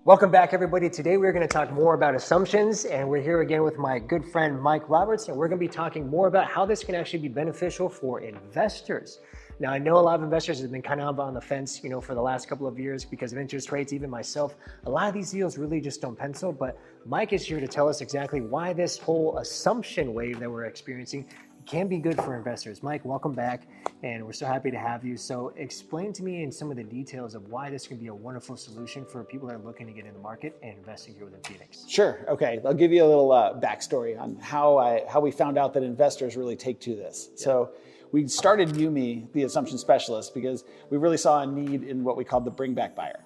Welcome back, everybody. Today we're going to talk more about assumptions, and we're here again with my good friend Mike Roberts, and we're going to be talking more about how this can actually be beneficial for investors. Now, I know a lot of investors have been kind of on the fence, for the last couple of years because of interest rates. Even myself, a lot of these deals really just don't pencil. But Mike is here to tell us exactly why this whole assumption wave that we're experiencing can be good for investors. Mike, welcome back, and we're so happy to have you. So explain to me in some of the details of why this can be a wonderful solution for people that are looking to get in the market and investing here within Phoenix. Sure. Okay. I'll give you a little backstory on how we found out that investors really take to this. Yeah. So we started Yumi, the assumption specialist, because we really saw a need in what we called the bring back buyer.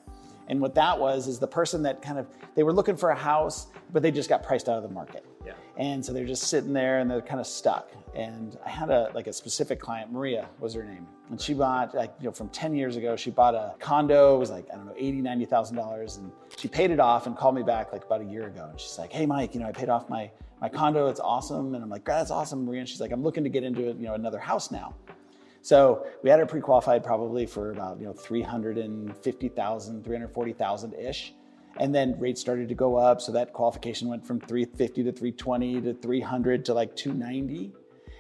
And what that was is the person that they were looking for a house, but they just got priced out of the market. Yeah. And so they're just sitting there and they're kind of stuck. And I had a specific client, Maria was her name. And she bought, from 10 years ago, she bought a condo. It was $80,000, $90,000. And she paid it off and called me back about a year ago. And she's like, hey, Mike, I paid off my condo. It's awesome. And I'm like, that's awesome, Maria. And she's like, I'm looking to get into another house now. So we had her pre-qualified probably for about $350,000, $340,000-ish. And then rates started to go up. So that qualification went from $350 to $320 to $300 to $290.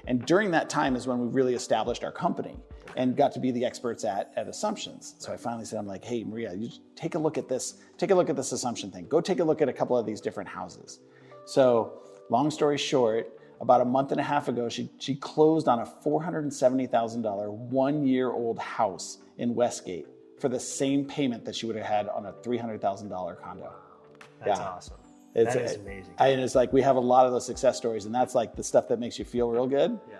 And during that time is when we really established our company and got to be the experts at assumptions. So I finally said, I'm like, hey, Maria, you take a look at this. Take a look at this assumption thing. Go take a look at a couple of these different houses. So long story short, about a month and a half ago, she closed on a $470,000 1-year-old house in Westgate for the same payment that she would have had on a $300,000 condo. That's awesome. That is amazing. And it's we have a lot of those success stories, and that's the stuff that makes you feel real good. Yeah.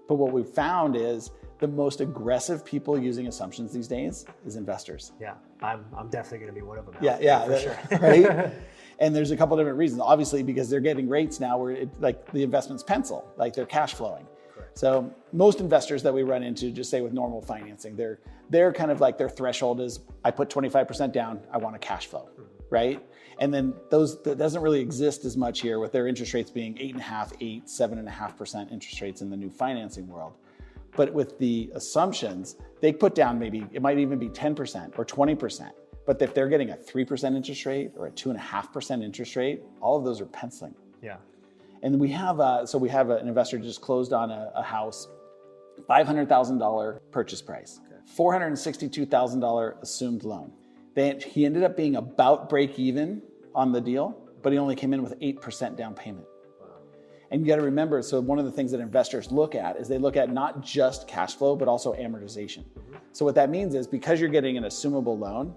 But what we found is the most aggressive people using assumptions these days is investors. Yeah, I'm definitely going to be one of them. Yeah, for sure. Right? And there's a couple different reasons. Obviously, because they're getting rates now where the investments pencil, they're cash flowing. Correct. So most investors that we run into, just say with normal financing, they're kind of their threshold is I put 25% down, I want a cash flow, right? And then that doesn't really exist as much here with their interest rates being 8.5%, 7.5% interest rates in the new financing world. But with the assumptions, they put down it might even be 10% or 20%. But if they're getting a 3% interest rate or a 2.5% interest rate, all of those are penciling. Yeah. And we have an investor just closed on a house, $500,000 purchase price, $462,000 assumed loan. He ended up being about break even on the deal, but he only came in with 8% down payment. Wow. And you got to remember, so one of the things that investors look at is they look at not just cash flow, but also amortization. Mm-hmm. So what that means is because you're getting an assumable loan,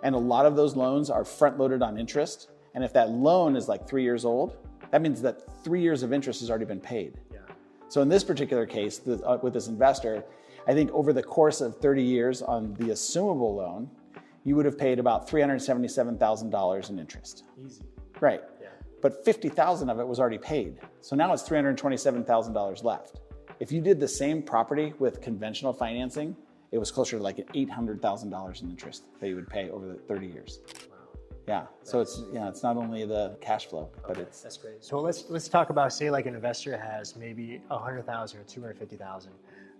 and a lot of those loans are front loaded on interest, and if that loan is 3 years old, that means that 3 years of interest has already been paid. Yeah. So in this particular case, with this investor, I think over the course of 30 years on the assumable loan, you would have paid about $377,000 in interest. Easy. Right. Yeah. But $50,000 of it was already paid. So now it's $327,000 left. If you did the same property with conventional financing, it was closer to $800,000 in interest that you would pay over the 30 years. Wow. Yeah. So it's not only the cash flow, but that's great. So let's talk about, say an investor has maybe $100,000 or $250,000.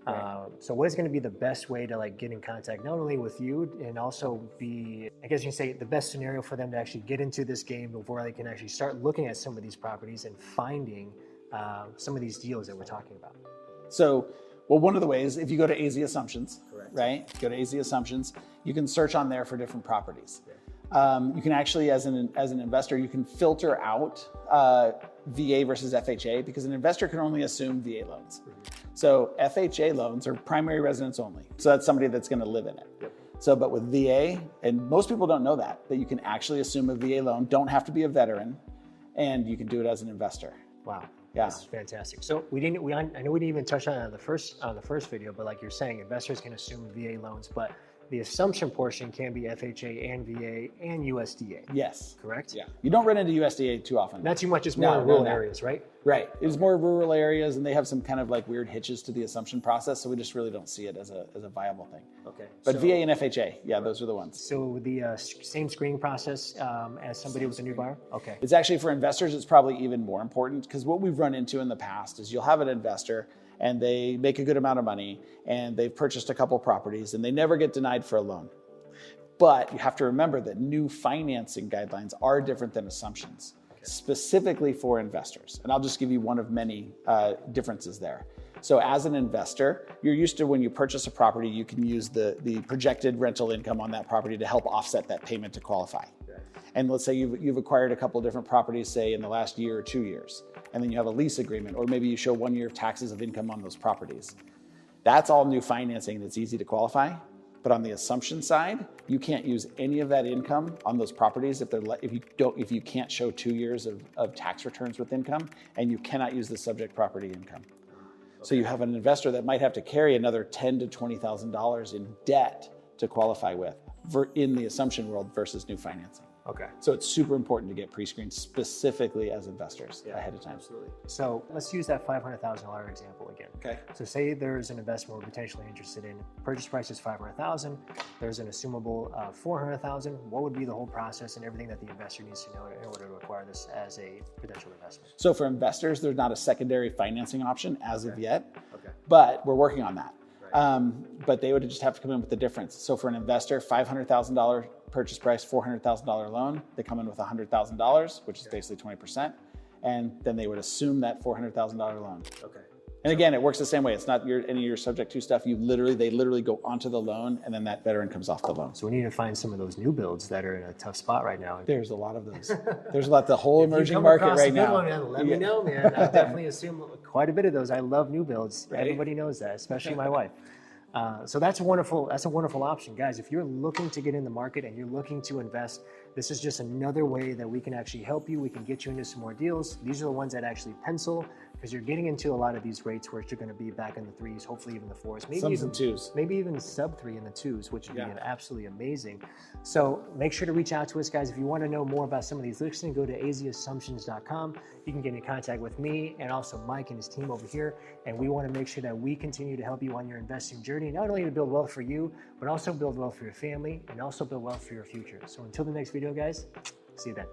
Right. So what is going to be the best way to get in contact, not only with you and also be, I guess you can say, the best scenario for them to actually get into this game before they can actually start looking at some of these properties and finding some of these deals that we're talking about? So, one of the ways, if you go to AZ Assumptions, correct, right? Go to AZ Assumptions, you can search on there for different properties. Yeah. You can actually, as an investor, you can filter out VA versus FHA because an investor can only assume VA loans. Mm-hmm. So FHA loans are primary residence only. So that's somebody that's going to live in it. Yep. So, but with VA, and most people don't know that you can actually assume a VA loan, don't have to be a veteran, and you can do it as an investor. Wow. Yeah. That's fantastic. So I know we didn't even touch on it on the first video, but like you're saying, investors can assume VA loans, but the assumption portion can be FHA and VA and USDA. Yes. Correct? Yeah. You don't run into USDA too often. Not too much, it's more rural areas, right? Right. It's more rural areas, and they have some kind of weird hitches to the assumption process, so we just really don't see it as a viable thing. Okay. But VA and FHA, yeah, those are the ones. So the same screening process as somebody with a new buyer? Okay. It's actually, for investors, it's probably even more important because what we've run into in the past is you'll have an investor and they make a good amount of money and they've purchased a couple properties and they never get denied for a loan. But you have to remember that new financing guidelines are different than assumptions, specifically for investors. And I'll just give you one of many differences there. So as an investor, you're used to when you purchase a property, you can use the projected rental income on that property to help offset that payment to qualify. And let's say you've acquired a couple of different properties, say in the last year or 2 years, and then you have a lease agreement, or maybe you show 1 year of taxes of income on those properties. That's all new financing that's easy to qualify. But on the assumption side, you can't use any of that income on those properties if you can't show 2 years of tax returns with income, and you cannot use the subject property income. So you have an investor that might have to carry another $10,000 to $20,000 in debt to qualify with in the assumption world versus new financing. Okay. So it's super important to get pre-screened specifically as investors ahead of time. Absolutely. So let's use that $500,000 example again. Okay. So say there's an investment we're potentially interested in. Purchase price is $500,000. There's an assumable $400,000. What would be the whole process and everything that the investor needs to know in order to acquire this as a potential investment? So for investors, there's not a secondary financing option as of yet, Okay. but we're working on that. But they would just have to come in with the difference. So for an investor, $500,000 purchase price, $400,000 loan, they come in with $100,000, which is basically 20%. And then they would assume that $400,000 loan. Okay. And again, it works the same way. It's not any of your subject to stuff. They literally go onto the loan, and then that veteran comes off the loan. So we need to find some of those new builds that are in a tough spot right now. There's a lot of those. There's a lot, the whole emerging market right now. Man, let me know, man. I definitely assume quite a bit of those. I love new builds. Right? Everybody knows that, especially my wife. So that's a wonderful option, guys. If you're looking to get in the market and you're looking to invest, this is just another way that we can actually help you. We can get you into some more deals. These are the ones that actually pencil, because you're getting into a lot of these rates where you're going to be back in the 3s, hopefully even the 4s, maybe even sub 3 in the 2s, which would be absolutely amazing. So make sure to reach out to us, guys. If you want to know more about some of these listing, go to azassumptions.com. You can get in contact with me and also Mike and his team over here. And we want to make sure that we continue to help you on your investing journey, not only to build wealth for you, but also build wealth for your family and also build wealth for your future. So until the next video, guys, see you then.